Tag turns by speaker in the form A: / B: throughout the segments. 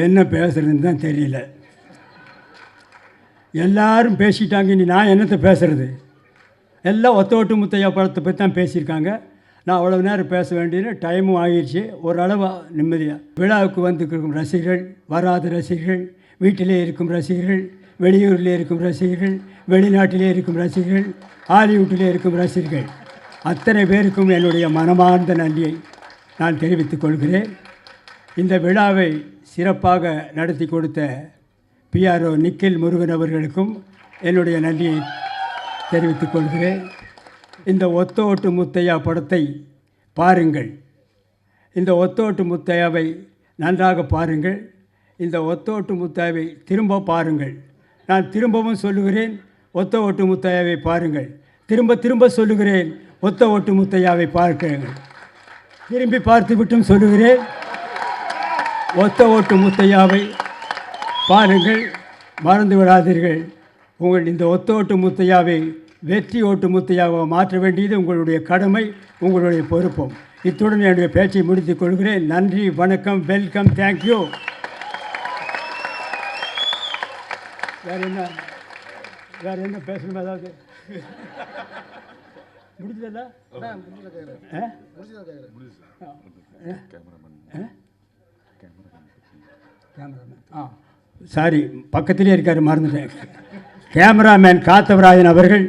A: என்ன பேசுகிறதுன்னு தான் தெரியல. எல்லாரும் பேசிட்டாங்க, இனி நான் என்னத்தை பேசுகிறது? எல்லாம் ஒத்த ஓட்டு முத்தையா படத்தை பற்றி தான் பேசியிருக்காங்க. நான் அவ்வளோ நேரம் பேச வேண்டியது, டைமும் ஆகிடுச்சு. ஓரளவு நிம்மதியாக விழாவுக்கு வந்துருக்கும் ரசிகர்கள், வராத ரசிகர்கள், வீட்டிலே இருக்கும் ரசிகர்கள், வெளியூரில் இருக்கும் ரசிகர்கள், வெளிநாட்டிலே இருக்கும் ரசிகர்கள், ஹாலிவுட்டிலே இருக்கும் ரசிகர்கள், அத்தனை பேருக்கும் என்னுடைய மனமார்ந்த நன்றியை நான் தெரிவித்துக் கொள்கிறேன். இந்த விழாவை சிறப்பாக நடத்தி கொடுத்த பிஆர்ஓ நிக்கில் முருகன் அவர்களுக்கும் என்னுடைய நன்றியை தெரிவித்துக் கொள்கிறேன். இந்த ஒத்த ஓட்டு முத்தையா படத்தை பாருங்கள். இந்த ஒத்த ஓட்டு முத்தையாவை நன்றாக பாருங்கள். இந்த ஒத்த ஓட்டு முத்தையாவை திரும்ப பாருங்கள். நான் திரும்பவும் சொல்லுகிறேன், ஒத்த ஓட்டு முத்தையாவை பாருங்கள். திரும்ப திரும்ப சொல்லுகிறேன், ஒத்த ஓட்டு முத்தையாவை பார்க்கிறேன். திரும்பி பார்த்துவிட்டும் சொல்லுகிறேன், ஒத்த ஓட்டு முத்தையாவை பாருங்கள். மறந்து விடாதீர்கள். உங்கள் இந்த ஒத்த ஓட்டு முத்தையாவை வெற்றி ஓட்டு முத்தையாவை மாற்ற வேண்டியது உங்களுடைய கடமை, உங்களுடைய பொறுப்பும். இத்துடன் என்னுடைய பேச்சை முடித்துக் கொள்கிறேன். நன்றி, வணக்கம், வெல்கம், தேங்க்யூ. வேறு என்ன பேசணும்? ஏதாவது முடிஞ்சதா? சாரி, பக்கத்திலே இருக்கார், மறந்துட்டேன். கேமராமேன் காத்தவராயன் அவர்கள்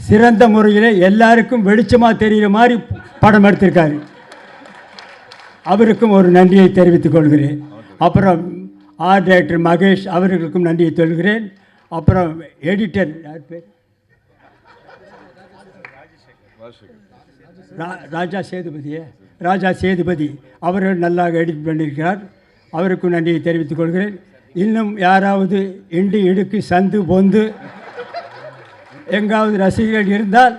A: சிறந்த முறையில் எல்லாருக்கும் வெளிச்சமாக தெரிகிற மாதிரி படம் எடுத்திருக்காரு. அவருக்கும் ஒரு நன்றியை தெரிவித்துக் கொள்கிறேன். அப்புறம் ஆர்ட் டைரக்டர் மகேஷ் அவர்களுக்கும் நன்றியை சொல்கிறேன். அப்புறம் எடிட்டர் யார் பேர்? ராஜா சேதுபதி அவர்கள் நல்லாக எடிட் பண்ணியிருக்கிறார். அவருக்கும் நன்றியை தெரிவித்துக் கொள்கிறேன். இன்னும் யாராவது இண்டு இடுக்கு சந்து பொந்து எங்காவது ரசிகர்கள் இருந்தால்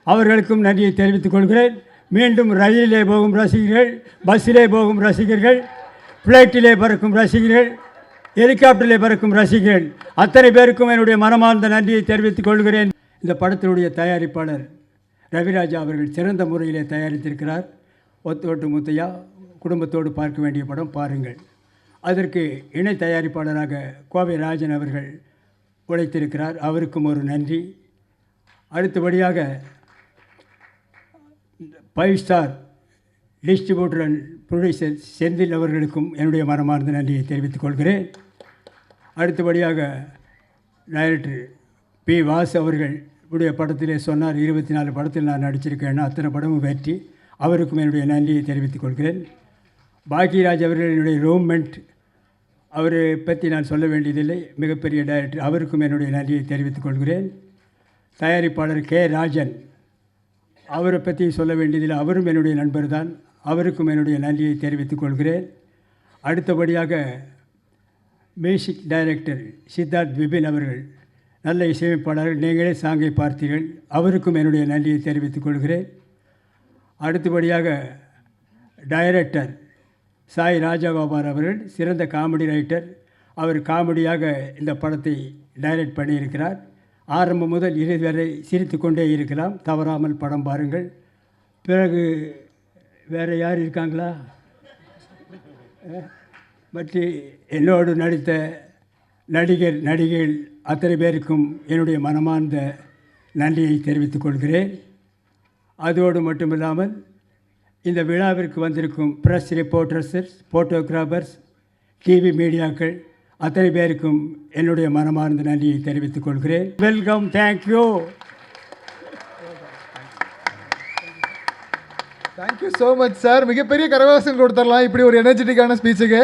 A: அவர்களுக்கும் நன்றியை தெரிவித்துக் கொள்கிறேன். மீண்டும் ரயிலிலே போகும் ரசிகர்கள், பஸ்ஸிலே போகும் ரசிகர்கள், ஃப்ளைட்டிலே பறக்கும் ரசிகர்கள், ஹெலிகாப்டரிலே பறக்கும் ரசிகர்கள், அத்தனை பேருக்கும் என்னுடைய மனமார்ந்த நன்றியை தெரிவித்துக் கொள்கிறேன். இந்த படத்தினுடைய தயாரிப்பாளர் ரவிராஜா அவர்கள் சிறந்த முறையிலே தயாரித்திருக்கிறார். ஒத்த ஓட்டு முத்தையா குடும்பத்தோடு பார்க்க வேண்டிய படம், பாருங்கள். அதற்கு இணை தயாரிப்பாளராக கோவை ராஜன் அவர்கள் உழைத்திருக்கிறார். அவருக்கும் ஒரு நன்றி. அடுத்தபடியாக 5 star distributor and producer Senthil அவர்களுக்கும் என்னுடைய மனமார்ந்த நன்றியை தெரிவித்துக் கொள்கிறேன். அடுத்தபடியாக டைரக்டர் பி வாசு அவர்கள் உடைய படத்திலே சொன்னார், 24 படத்தில் நான் நடிச்சிருக்கேன்னா அத்தனை படமும் வெற்றி. அவருக்கும் என்னுடைய நன்றியை தெரிவித்துக் கொள்கிறேன். பாக்யராஜ் அவர்கள் என்னுடைய ரூம்மெண்ட், அவரை பற்றி நான் சொல்ல வேண்டியதில்லை, மிகப்பெரிய டைரக்டர். அவருக்கும் என்னுடைய நன்றியை தெரிவித்துக் கொள்கிறேன். தயாரிப்பாளர் கே ராஜன், அவரை பற்றி சொல்ல வேண்டியதில்லை, அவரும் என்னுடைய நண்பர் தான். அவருக்கும் என்னுடைய நன்றியை தெரிவித்துக் கொள்கிறேன். அடுத்தபடியாக மியூசிக் டைரக்டர் சித்தார்த் விபின் அவர்கள் நல்ல இசையமைப்பாளர்கள், நீங்களே சாங்கை பார்த்தீர்கள். அவருக்கும் என்னுடைய நன்றியை தெரிவித்துக் கொள்கிறேன். அடுத்தபடியாக டைரக்டர் சாய் ராஜகோபால் அவர்கள் சிறந்த காமெடி ரைட்டர். அவர் காமெடியாக இந்த படத்தை டைரக்ட் பண்ணியிருக்கிறார். ஆரம்பம் முதல் இறுதி வரை சிரித்து கொண்டே இருக்கலாம். தவறாமல் படம் பாருங்கள். பிறகு வேறு யார் இருக்காங்களா? மற்ற என்னோடு நடித்த நடிகைகள் அத்தனை பேருக்கும் என்னுடைய மனமார்ந்த நன்றியை தெரிவித்துக் கொள்கிறேன். அதோடு மட்டுமில்லாமல் இந்த விழாவிற்கு வந்திருக்கும் ப்ரெஸ் ரிப்போர்ட்டர்ஸ், ஃபோட்டோகிராஃபர்ஸ், டிவி மீடியாக்கள் அத்தனை பேருக்கும் என்னுடைய மனமார்ந்த நன்றியை தெரிவித்துக் கொள்கிறேன். Welcome, thank you.
B: Thank you so much sir. மிகப்பெரிய கரகோஷம் கொடுத்துடலாம் இப்படி ஒரு எனர்ஜெட்டிக்கான ஸ்பீச்சுக்கு.